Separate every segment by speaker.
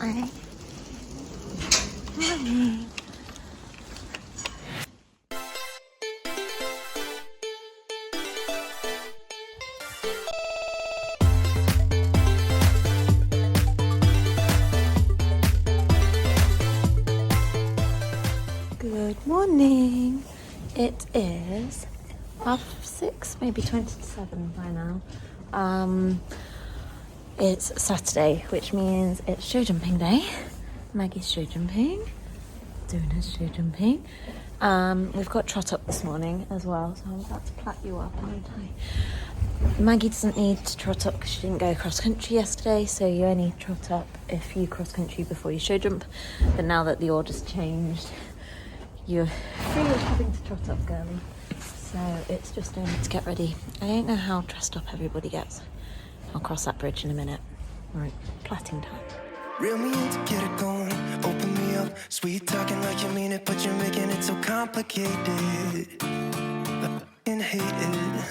Speaker 1: Hi. Morning. Good morning. It is 6:30, maybe 27 by now. It's Saturday, which means it's showjumping day. Maggie's showjumping, doing her showjumping. We've got Trot up this morning as well, so I'm about to plait you up, aren't I? Maggie doesn't need to trot up because she didn't go cross country yesterday, so you only trot up if you cross country before you show jump. But now that the order's changed, you're free of having to trot up, girlie. So it's just only to get ready. I don't know how dressed up everybody gets. I'll cross that bridge in a minute. Right, plaiting time.
Speaker 2: Reel me in to get it going, open me up. Sweet talking like you mean it, but you're making it so complicated. I f***ing hate it.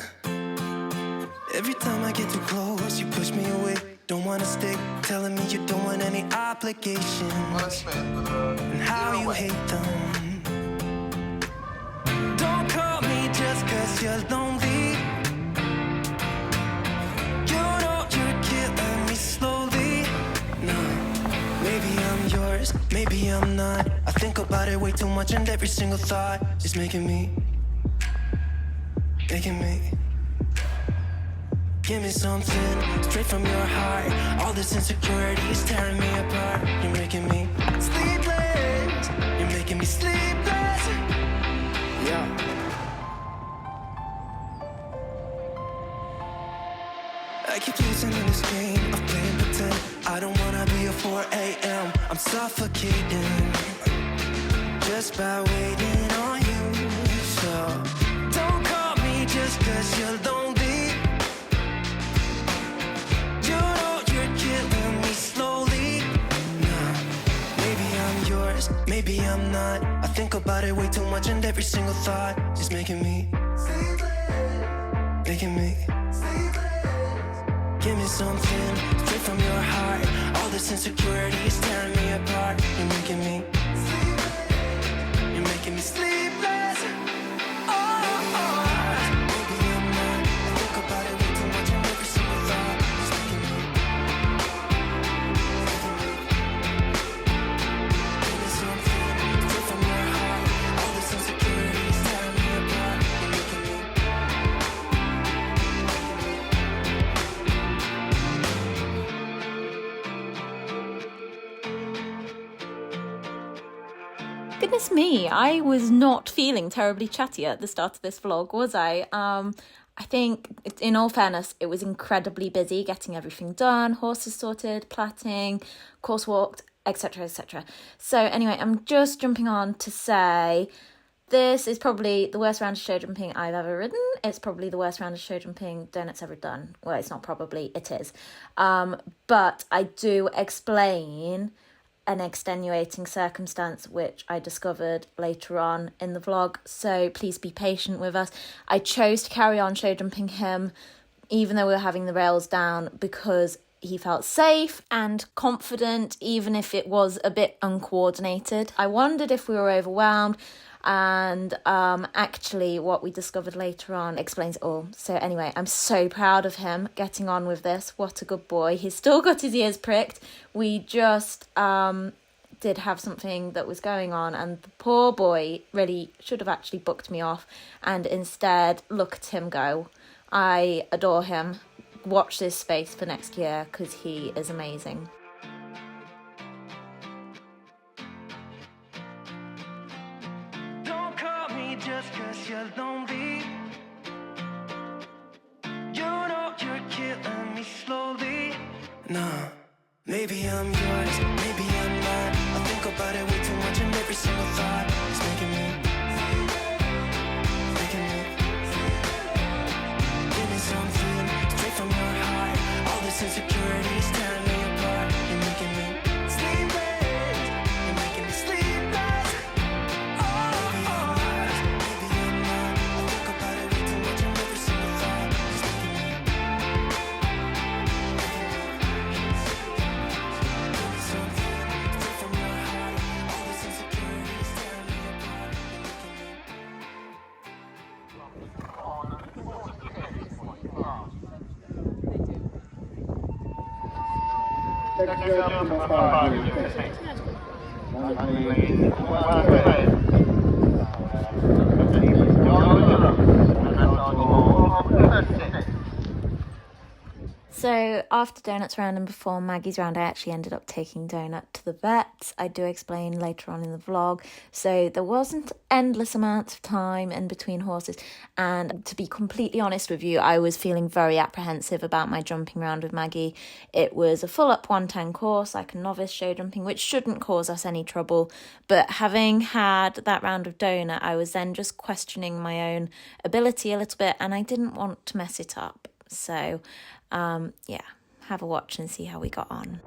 Speaker 2: Every time I get too close, you push me away. Don't wanna stick, telling me you don't want any obligations. And how you hate them. Don't call me just cause you're lonely. You know you're killing me slowly. No, maybe I'm yours, maybe I'm not. I think about it way too much and every single thought is making me. Give me something straight from your heart. All this insecurity is tearing me apart. You're making me sleepless. You're making me sleepless. Yeah. I keep losing in this game of playing pretend. I don't wanna be a 4 a.m. I'm suffocating just by waiting on you. So don't call me just cause you're lonely. You know you're killing me slowly. Nah, maybe I'm yours, maybe I'm not. I think about it way too much and every single thought is making me. Give me something straight from your heart. All this insecurity is tearing me apart. You're making me sleepless. Oh, maybe I'm not. I think about it way too much and every single thought is making me. Give me something straight from your heart. All this insecurity is tearing me apart. You're making me.
Speaker 1: Goodness me, I was not feeling terribly chatty at the start of this vlog, was I? I think, in all fairness, it was incredibly busy getting everything done, horses sorted, plaiting, course walked, etc, etc. So anyway, I'm just jumping on to say this is probably the worst round of show jumping I've ever ridden. It's probably the worst round of show jumping Donut's ever done. Well, it's not probably, it is. But I do explain an extenuating circumstance which I discovered later on in the vlog, so please be patient with us. I chose to carry on show jumping him even though we were having the rails down because he felt safe and confident even if it was a bit uncoordinated. I wondered if we were overwhelmed, and actually what we discovered later on explains it all. So anyway, I'm so proud of him getting on with this. What a good boy. He's still got his ears pricked. We just did have something that was going on, and the poor boy really should have actually booked me off, and instead look at him go. I adore him. Watch this space for next year because he is amazing.
Speaker 2: Just cause you're lonely. You know you're killing me slowly. Nah, maybe I'm yours, maybe I'm not. I think about it way too much and every single thought is making me. Give me something straight from your heart. All this insecurity is tearing me apart. You're making me sleepless. You're making me sleepless.
Speaker 1: So after Donut's round and before Maggie's round, I actually ended up taking Donut to the vet. I do explain later on in the vlog. So there wasn't endless amounts of time in between horses. And to be completely honest with you, I was feeling very apprehensive about my jumping round with Maggie. It was a full up 110 course, like a novice show jumping, which shouldn't cause us any trouble. But having had that round of Donut, I was then just questioning my own ability a little bit, and I didn't want to mess it up. So yeah, have a watch and see how we got on.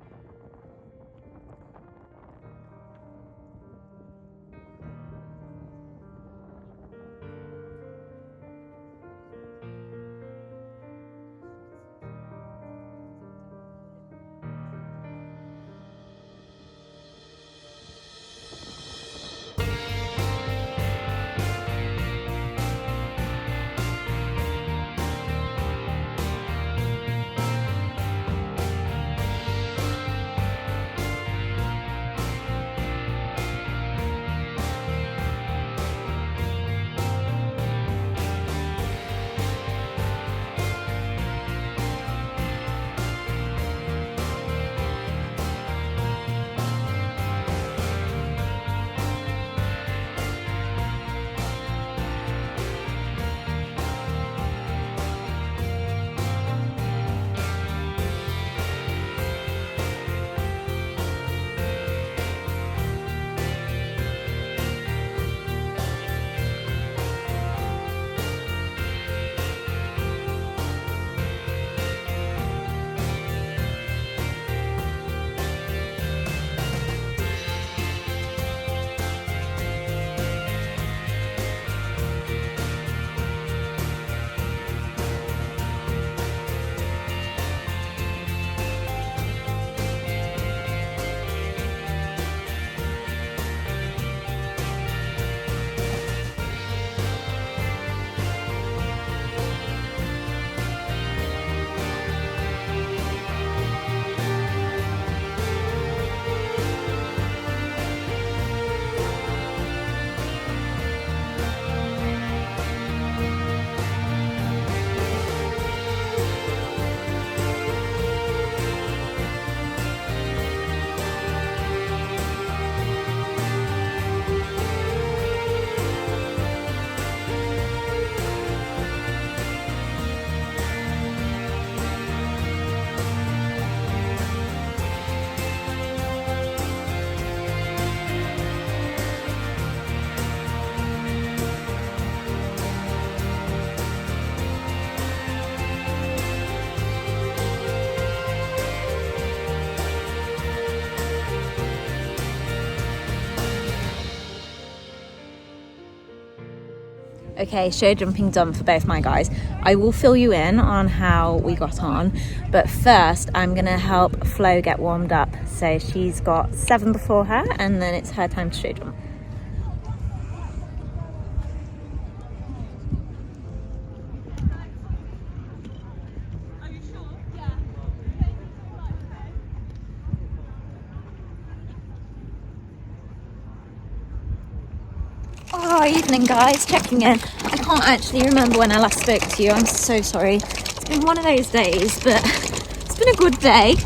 Speaker 1: Okay, show jumping done for both my guys. I will fill you in on how we got on, but first I'm gonna help Flo get warmed up. So she's got 7 before her, and then it's her time to show jump. Oh, evening guys, checking in. I can't actually remember when I last spoke to you. I'm so sorry. It's been one of those days, but it's been a good day.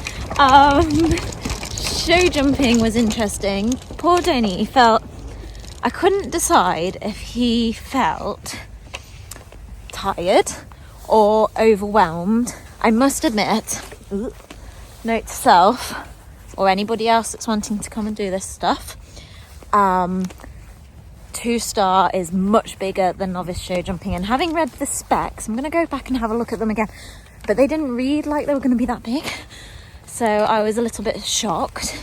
Speaker 1: Show jumping was interesting. Poor Donny felt... I couldn't decide if he felt tired or overwhelmed. I must admit, note to self, or anybody else that's wanting to come and do this stuff, 2-star is much bigger than novice show jumping, and having read the specs, I'm going to go back and have a look at them again, but they didn't read like they were going to be that big, so I was a little bit shocked.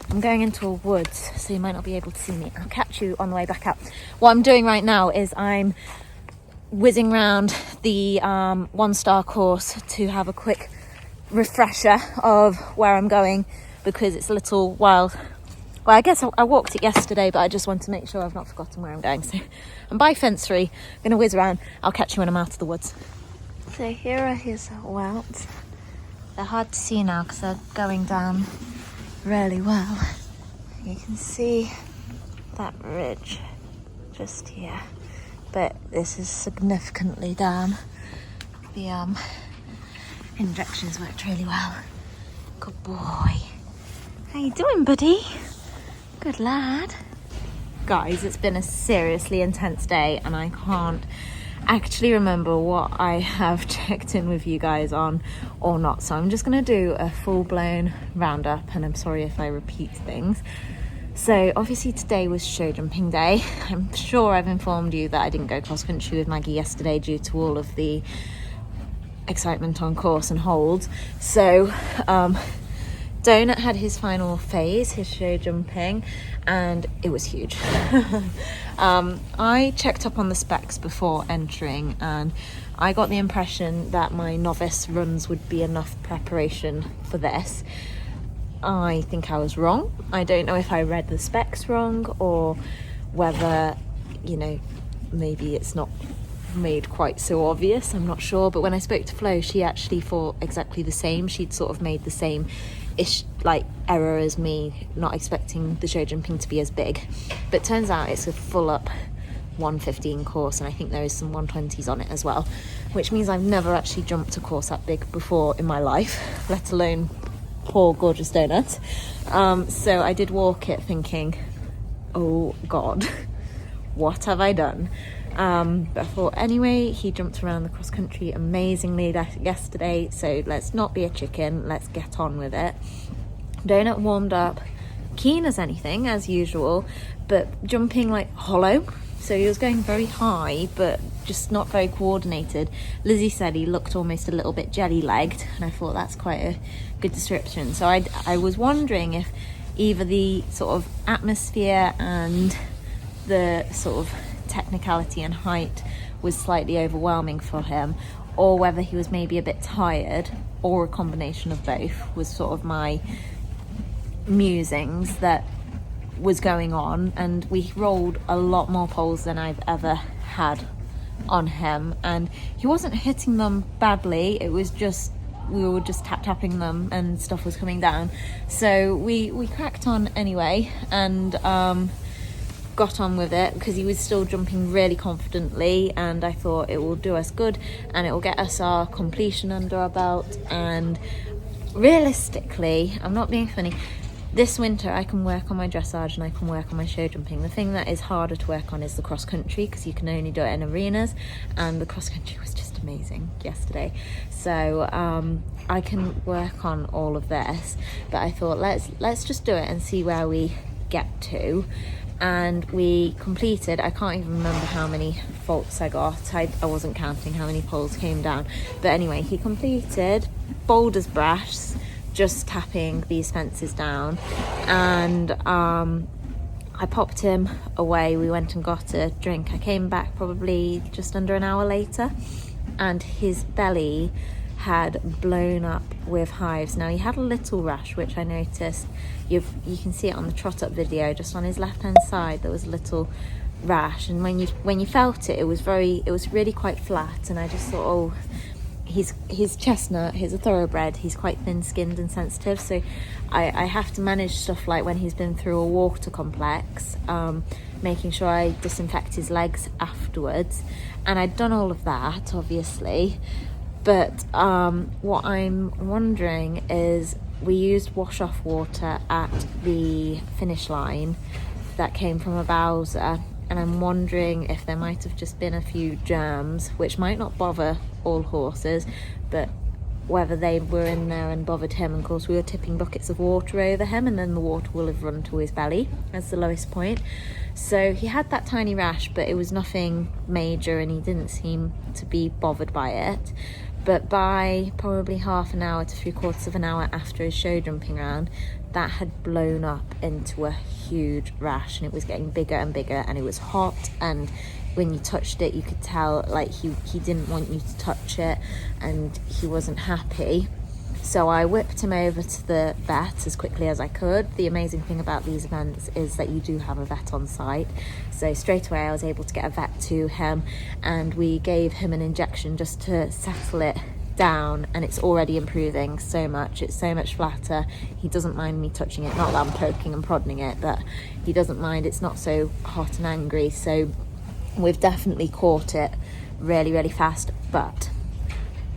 Speaker 1: I'm going into a woods, so you might not be able to see me. I'll catch you on the way back out. What I'm doing right now is I'm whizzing around the 1-star course to have a quick refresher of where I'm going, because it's a little wild. Well, I guess I walked it yesterday, but I just want to make sure I've not forgotten where I'm going. So I'm by fence 3, I'm going to whiz around. I'll catch you when I'm out of the woods. So here are his welts. They're hard to see now because they're going down really well. You can see that ridge just here, but this is significantly down. The injections worked really well. Good boy. How you doing, buddy? Good lad. Guys, it's been a seriously intense day and I can't actually remember what I have checked in with you guys on or not, so I'm just going to do a full-blown roundup, and I'm sorry if I repeat things. So obviously today was show jumping day. I'm sure I've informed you that I didn't go cross country with Maggie yesterday due to all of the excitement on course and holds. So Donut had his final phase, his show jumping, and it was huge. I checked up on the specs before entering, and I got the impression that my novice runs would be enough preparation for this. I think I was wrong. I don't know if I read the specs wrong or whether, you know, maybe it's not made quite so obvious. I'm not sure. But when I spoke to Flo, she actually thought exactly the same. She'd sort of made the same error as me, not expecting the show jumping to be as big. But turns out it's a full up 115 course, and I think there is some 120s on it as well, which means I've never actually jumped a course that big before in my life, let alone poor gorgeous Donut. So I did walk it thinking, oh god, what have I done? But I thought anyway, he jumped around the cross country amazingly yesterday, so let's not be a chicken, let's get on with it. Donut warmed up keen as anything, as usual, but jumping like hollow, so he was going very high but just not very coordinated. Lizzie said he looked almost a little bit jelly-legged, and I thought that's quite a good description. So I was wondering if either the sort of atmosphere and the sort of technicality and height was slightly overwhelming for him, or whether he was maybe a bit tired, or a combination of both was sort of my musings that was going on. And we rolled a lot more poles than I've ever had on him, and he wasn't hitting them badly, it was just we were just tapping them and stuff was coming down. So we cracked on anyway, and got on with it because he was still jumping really confidently, and I thought it will do us good and it will get us our completion under our belt. And realistically, I'm not being funny, this winter I can work on my dressage and I can work on my show jumping. The thing that is harder to work on is the cross country, because you can only do it in arenas, and the cross country was just amazing yesterday. So I can work on all of this, but I thought let's just do it and see where we get to. And we completed, I can't even remember how many faults I got. I wasn't counting how many poles came down. But anyway, he completed Boulder's Brass, just tapping these fences down. And I popped him away. We went and got a drink. I came back probably just under an hour later, and his belly had blown up with hives. Now he had a little rash, which I noticed. You can see it on the Trot Up video. Just on his left hand side there was a little rash, and when you felt it, it was really quite flat. And I just thought, oh, he's chestnut, he's a thoroughbred, he's quite thin skinned and sensitive, so I have to manage stuff like when he's been through a water complex, making sure I disinfect his legs afterwards. And I'd done all of that obviously. But what I'm wondering is, we used wash-off water at the finish line that came from a Bowser, and I'm wondering if there might have just been a few germs, which might not bother all horses, but whether they were in there and bothered him. And of course we were tipping buckets of water over him, and then the water will have run to his belly as the lowest point. So he had that tiny rash, but it was nothing major and he didn't seem to be bothered by it. But by probably half an hour to 3/4 of an hour after his show jumping round, that had blown up into a huge rash, and it was getting bigger and bigger, and it was hot, and when you touched it you could tell like he didn't want you to touch it, and he wasn't happy. So I whipped him over to the vet as quickly as I could. The amazing thing about these events is that you do have a vet on site. So straight away I was able to get a vet to him, and we gave him an injection just to settle it down, and it's already improving so much. It's so much flatter. He doesn't mind me touching it, not that I'm poking and prodding it, but he doesn't mind. It's not so hot and angry, so we've definitely caught it really, really fast. But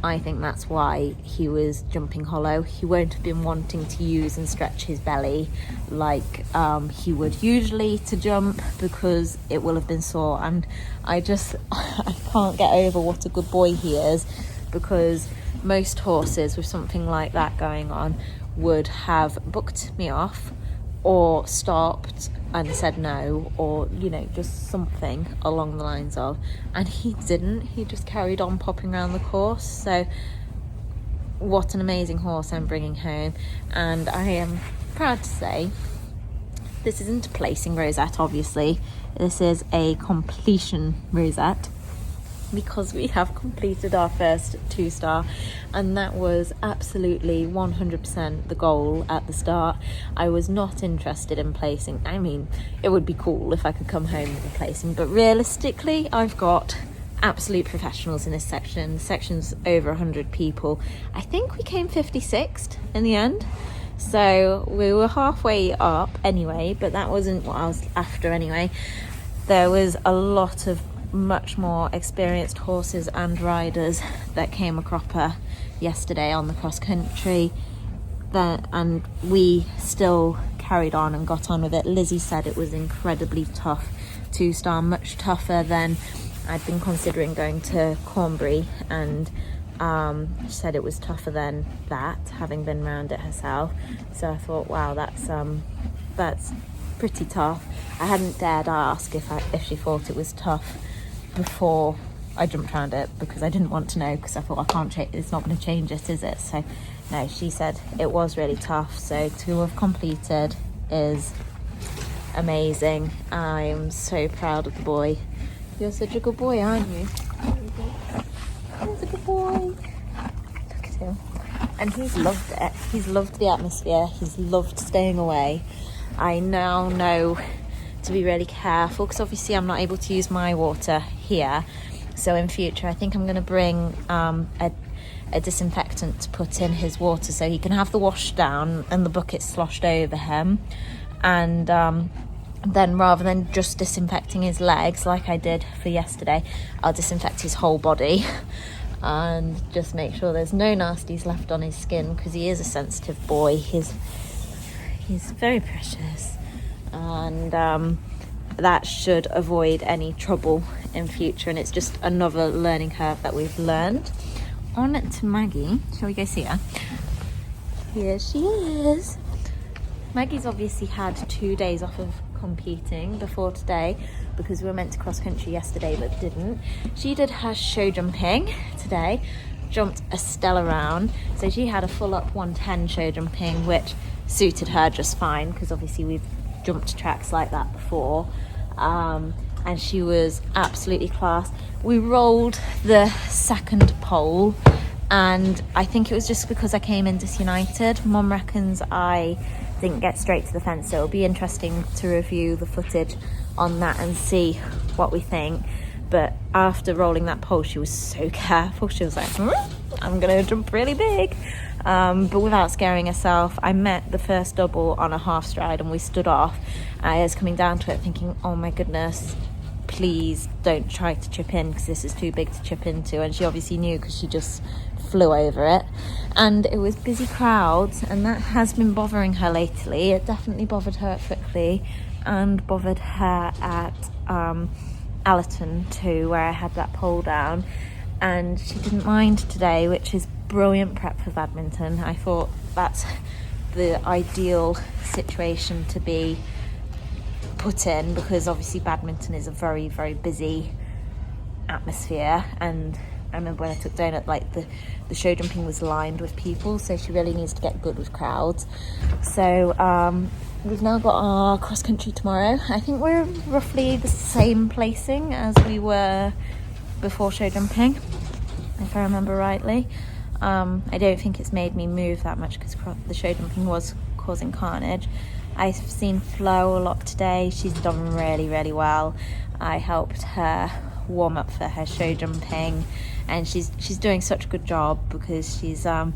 Speaker 1: I think that's why he was jumping hollow. He won't have been wanting to use and stretch his belly like he would usually to jump, because it will have been sore. And I can't get over what a good boy he is, because most horses with something like that going on would have booked me off or stopped and said no, or just something along the lines of, and he didn't. He just carried on popping around the course. So what an amazing horse I'm bringing home. And I am proud to say this isn't a placing rosette, obviously. This is a completion rosette, because we have completed our first 2-star, and that was absolutely 100% the goal at the start. I was not interested in placing. I mean, it would be cool if I could come home with a placing, but realistically I've got absolute professionals in this section. The section's over 100 people. I think we came 56th in the end, so we were halfway up anyway, but that wasn't what I was after anyway. There was a lot of much more experienced horses and riders that came a cropper yesterday on the cross country, and we still carried on and got on with it. Lizzie said it was incredibly tough 2-star, much tougher than I'd been considering going to Cornbury, and she said it was tougher than that, having been around it herself. So I thought, wow, that's pretty tough. I hadn't dared ask if she thought it was tough before I jumped around it, because I didn't want to know, because I thought it's not going to change it, is it? So no, she said it was really tough. So to have completed is amazing. I am so proud of the boy. You're such a good boy, aren't you? He's a good boy. Look at him. And he's loved it. He's loved the atmosphere. He's loved staying away. I now know to be really careful, because obviously I'm not able to use my water here. So in future, I think I'm going to bring a disinfectant to put in his water, so he can have the wash down and the bucket sloshed over him. And then rather than just disinfecting his legs like I did for yesterday, I'll disinfect his whole body and just make sure there's no nasties left on his skin, because he is a sensitive boy. He's very precious, and that should avoid any trouble in future, and it's just another learning curve that we've learned. On to Maggie. Shall we go see her? Here she is. Maggie's obviously had 2 days off of competing before today, because we were meant to cross country yesterday but didn't. She did her show jumping today, jumped a stellar round, so she had a full up 110 show jumping, which suited her just fine, because obviously we've jumped tracks like that before, and she was absolutely class. We rolled the second pole, and I think it was just because I came in disunited. Mum reckons I didn't get straight to the fence, so it'll be interesting to review the footage on that and see what we think. But after rolling that pole, she was so careful. She was like, I'm gonna jump really big, but without scaring herself. I met the first double on a half stride and we stood off. I was coming down to it thinking, oh my goodness, please don't try to chip in, because this is too big to chip into. And she obviously knew, because she just flew over it. And it was busy crowds, and that has been bothering her lately. It definitely bothered her at Frickley and bothered her at Allerton too, where I had that pole down, and she didn't mind today, which is brilliant prep for badminton. I thought that's the ideal situation to be put in, because obviously badminton is a very, very busy atmosphere, and I remember when I took Donut, like the show jumping was lined with people, so she really needs to get good with crowds. So we've now got our cross country tomorrow. I think we're roughly the same placing as we were before show jumping, if I remember rightly. I don't think it's made me move that much, because the show jumping was causing carnage. I've seen Flo a lot today. She's done really, really well. I helped her warm up for her show jumping, and she's doing such a good job because she's a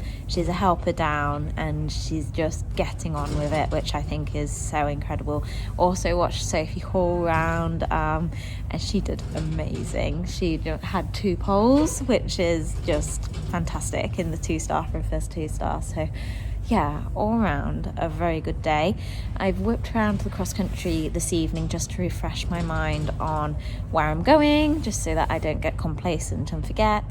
Speaker 1: helper down and she's just getting on with it, which I think is so incredible. Also watched Sophie haul round, and she did amazing. She had 2 poles, which is just fantastic in the 2-star for a first 2-star. So yeah, all round a very good day. I've whipped around to the cross country this evening just to refresh my mind on where I'm going, just so that I don't get complacent and forget.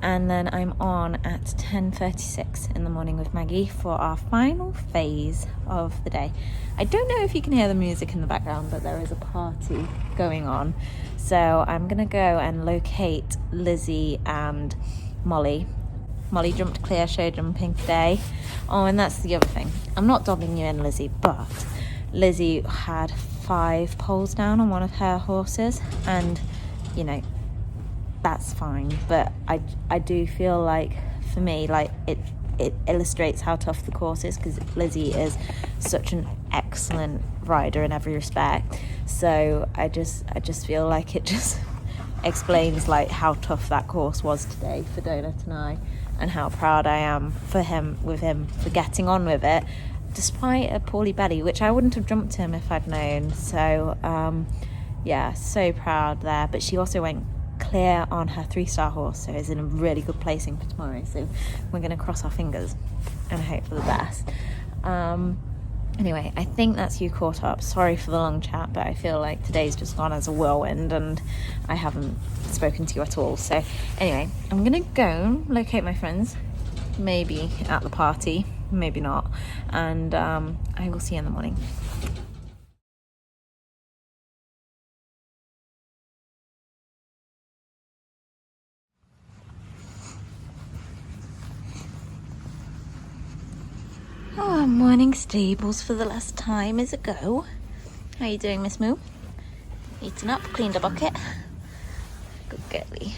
Speaker 1: And then I'm on at 10:36 in the morning with Maggie for our final phase of the day. I don't know if you can hear the music in the background, but there is a party going on. So I'm gonna go and locate Lizzie and Molly. Molly jumped clear show jumping today. Oh, and that's the other thing. I'm not dobbing you in, Lizzie, but Lizzie had 5 poles down on one of her horses, and you know, that's fine. But I do feel like, for me, like it illustrates how tough the course is, because Lizzie is such an excellent rider in every respect. So I just feel like it just explains like how tough that course was today for Donut and I, and how proud I am for him for getting on with it despite a poorly belly, which I wouldn't have jumped him if I'd known. So yeah, so proud there. But she also went clear on her 3-star horse, so is in a really good placing for tomorrow. So we're going to cross our fingers and hope for the best. Anyway, I think that's you caught up. Sorry for the long chat, but I feel like today's just gone as a whirlwind and I haven't spoken to you at all. So anyway, I'm gonna go locate my friends, maybe at the party, maybe not, and I will see you in the morning. Oh, morning stables for the last time is a go. How are you doing, Miss Moo? Eaten up, cleaned a bucket. Good girlie.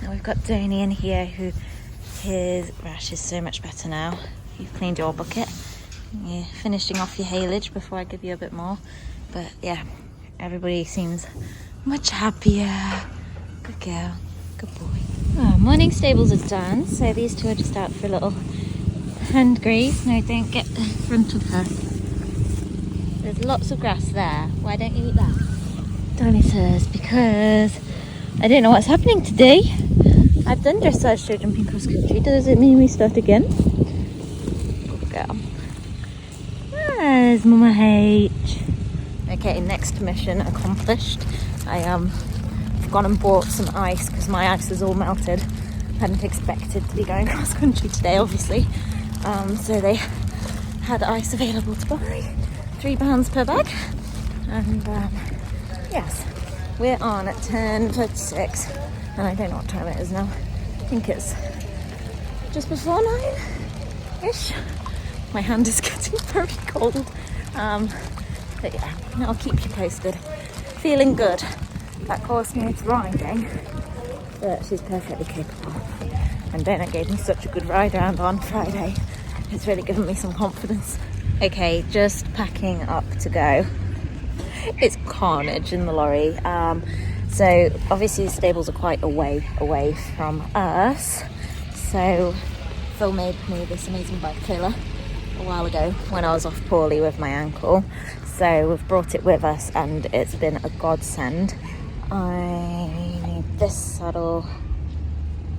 Speaker 1: Now we've got Donnie in here, who his rash is so much better now. You've cleaned your bucket. You're finishing off your haylage before I give you a bit more. But yeah, everybody seems much happier. Good girl, good boy. Oh, morning stables are done, so these two are just out for a little hand graze. No, don't get in front of her. There's lots of grass there. Why don't you eat that? Donnie says, because I don't know what's happening today. I've done dressage show jumping cross country. Does it mean we start again? Good girl. There's Mama H. Okay, next mission accomplished. I've gone and bought some ice because my ice is all melted. Hadn't expected to be going cross country today, obviously. So they had ice available to buy, £3 per bag, and yes, we're on at 10:36, and I don't know what time it is now. I think it's just before 9-ish. My hand is getting very cold, but yeah, I'll keep you posted. Feeling good. That course needs riding, but she's perfectly capable. And Donut gave me such a good ride around on Friday. It's really given me some confidence. Okay, just packing up to go. It's carnage in the lorry. So obviously the stables are quite away from us. So Phil made me this amazing bike trailer a while ago when I was off poorly with my ankle. So we've brought it with us and it's been a godsend. I need this saddle.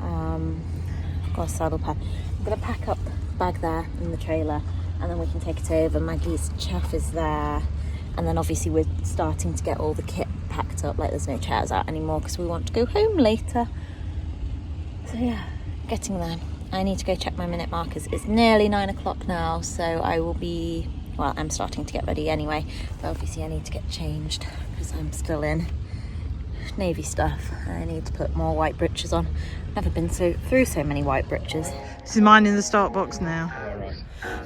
Speaker 1: I've got a saddle pad. I'm going to pack up the bag there in the trailer and then we can take it over. Maggie's chaff is there. And then obviously we're starting to get all the kit packed up, like there's no chairs out anymore because we want to go home later. So yeah, getting there. I need to go check my minute markers. It's nearly 9 o'clock now, so I will be, well, I'm starting to get ready anyway, but obviously I need to get changed because I'm still in navy stuff. I need to put more white breeches on. Never been through so many white breeches.
Speaker 3: This is mine in the start box now.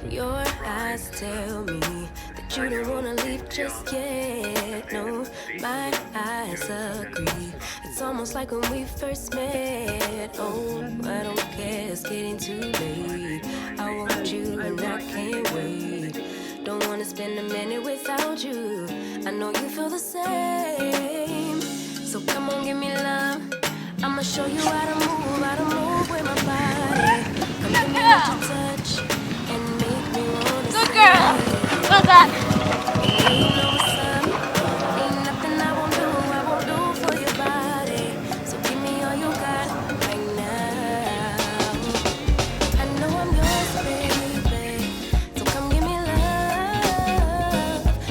Speaker 2: Your eyes tell me that you don't wanna leave just yet. No, my eyes agree. It's almost like when we first met. Oh, I don't care, it's getting too late. I want you and I can't wait. Don't wanna spend a minute without you. I know you feel the same. So come on, give me love. show you how to move with my body. Come give me what you touch and make me wanna
Speaker 1: Good girl. Well done.
Speaker 2: you know what's up. Ain't nothing I won't do for your body. So give me all you got right now. I know I'm yours, baby. So come give me love.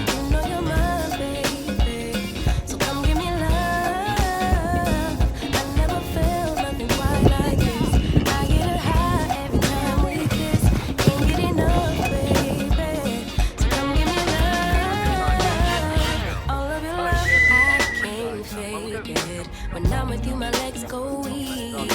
Speaker 2: You know you're my baby. So come give me love. I never felt nothing quite like this. I get high every time we kiss. Can't get enough, baby. So come give me love. All of your love, I can't fake it. When I'm with you, my legs go weak.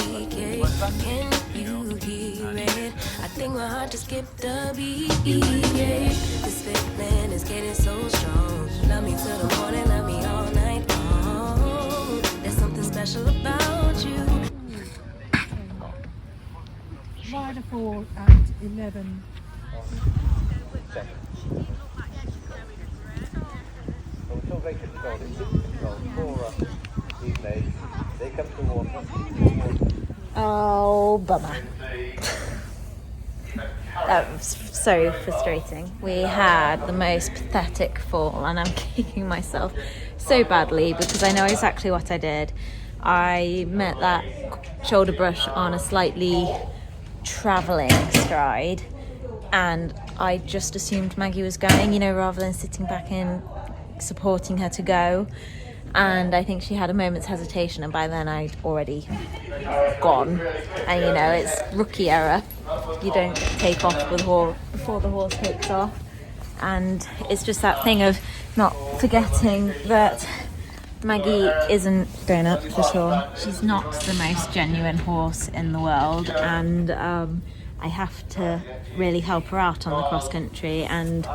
Speaker 2: Can you hear it? I think my heart just skipped a beat. This feeling is getting so strong. Love me till the morning, love me all night long. There's something special about you.
Speaker 4: Rider 4 at 11.
Speaker 5: Until they control it, control for these legs, they come to water.
Speaker 1: Oh, bummer. That was so frustrating. We had the most pathetic fall, and I'm kicking myself so badly because I know exactly what I did. I met that shoulder brush on a slightly travelling stride, and I just assumed Maggie was going, you know, rather than sitting back in supporting her to go. And I think she had a moment's hesitation, and by then I'd already gone. And you know, it's rookie error. You don't take off before the horse takes off. And it's just that thing of not forgetting that Maggie isn't going up for sure. She's not the most genuine horse in the world, and I have to really help her out on the cross country, and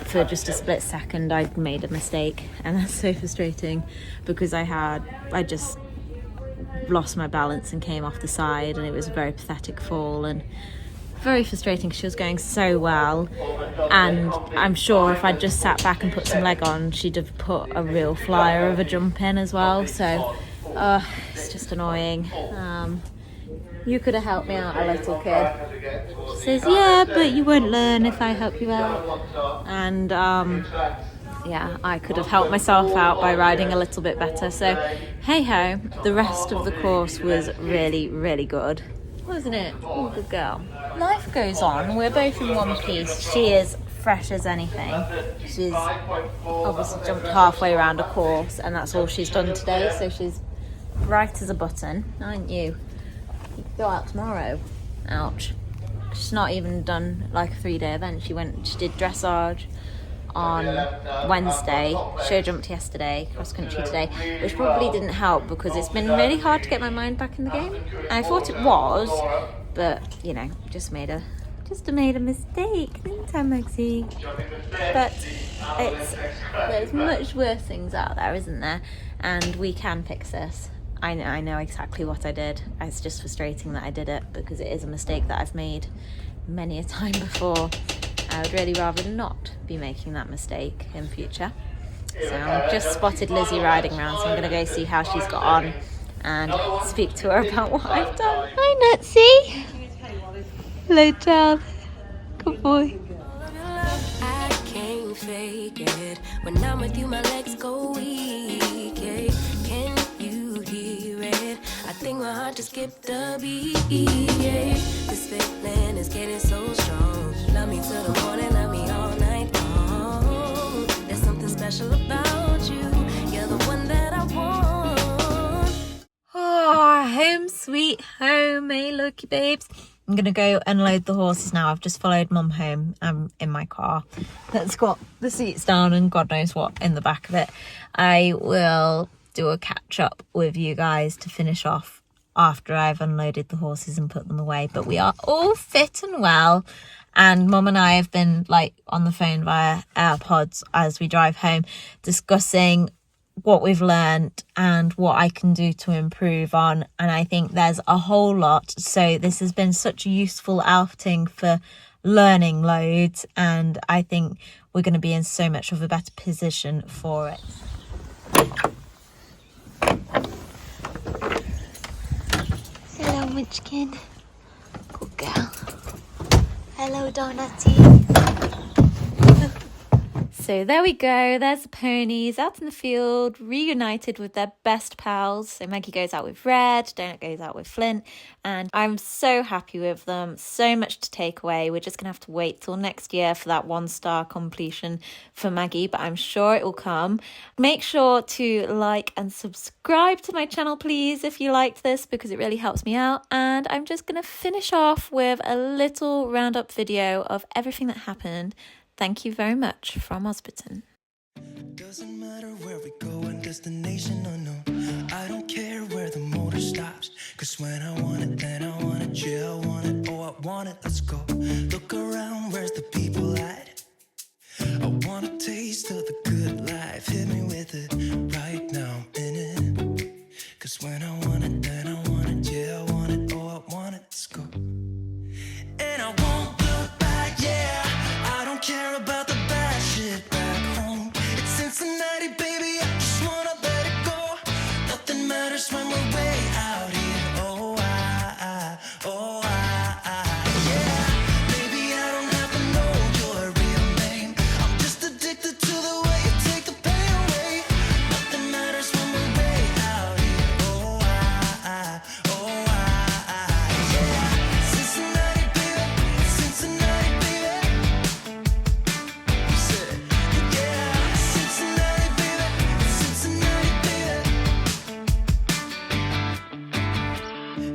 Speaker 1: for just a split second I'd made a mistake, and that's so frustrating because I just lost my balance and came off the side, and it was a very pathetic fall and very frustrating because she was going so well, and I'm sure if I'd just sat back and put some leg on, she'd have put a real flyer of a jump in as well. So it's just annoying. You could have helped me out a little, kid. She says, yeah, but you won't learn if I help you out. And yeah, I could have helped myself out by riding a little bit better. So hey ho, the rest of the course was really, really good, wasn't it? Oh, good girl. Life goes on. We're both in one piece. She is fresh as anything. She's obviously jumped halfway around a course, and that's all she's done today. So she's bright as a button, aren't you? You could go out tomorrow. Ouch. She's not even done like a 3-day event. She did dressage on Wednesday, show jumped yesterday, cross country today, which probably didn't help because it's been really hard to get my mind back in the game. I thought it was, but you know, just made a mistake, didn't I, Maggie? But there's much worse things out there, isn't there? And we can fix this. I know exactly what I did. It's just frustrating that I did it because it is a mistake that I've made many a time before. I would really rather not be making that mistake in future. So I've just spotted Lizzie riding around, so I'm going to go see how she's got on and speak to her about what I've done. Hi, Nutsy. Hello, child. Good boy.
Speaker 2: I can't fake it. When I'm with you, my legs go weak. Can you hear it? I think my heart just skipped a beat. This feeling is getting so strong. Love me till the morning, love me all night long. There's something special about you. You're the one that I want.
Speaker 1: Oh, home sweet home, hey, looky babes. I'm going to go unload the horses now. I've just followed Mum home. I'm in my car that's got the seats down and God knows what in the back of it. I will do a catch up with you guys to finish off after I've unloaded the horses and put them away. But we are all fit and well. And Mum and I have been like on the phone via AirPods as we drive home discussing what we've learned and what I can do to improve on, and I think there's a whole lot. So this has been such a useful outing for learning loads, and I think we're going to be in so much of a better position for it. Munchkin. Good girl. Hello, Donutty. So there we go, there's the ponies out in the field, reunited with their best pals. So Maggie goes out with Red, Donut goes out with Flint, and I'm so happy with them. So much to take away. We're just going to have to wait till next year for that 1-star completion for Maggie, but I'm sure it will come. Make sure to like and subscribe to my channel, please, if you liked this, because it really helps me out. And I'm just going to finish off with a little roundup video of everything that happened. Thank you very much from Osberton.
Speaker 2: Doesn't matter where we go and destination unknown. I don't care where the motor stops. Cause when I want it, then I want it. Yeah, I want it, oh I want it, let's go. Look around, where's the people at? I want a taste of the good life. Hit me with it, right now I'm in it. Cause when I want it, then I want it. Yeah, I want it, oh I want it, let's go. And I won't look back, yeah. I don't care about the bad shit back home. It's Cincinnati, baby, I just wanna let it go. Nothing matters when we're way out here. Oh, yeah. Baby, I don't have to know your real name. I'm just addicted to the way you take the pain away. Nothing matters when we're way out here. Oh, yeah. Cincinnati, baby, Cincinnati, baby. Yeah, Cincinnati, baby, Cincinnati, baby.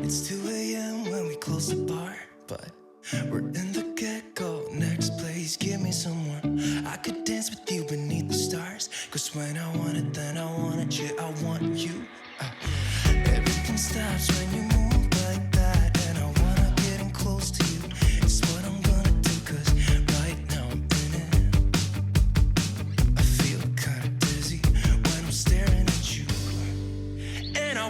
Speaker 2: It's 2 a.m. when we close the bar, but we're in the get-go. Next place, give me someone I could dance with you beneath the stars. Cause when I want it, then I want it. Yeah, I want you. Everything stops when you move like that, and I wanna get in close to you. It's what I'm gonna do, cause right now I'm in it. I feel kinda dizzy when I'm staring at you. And I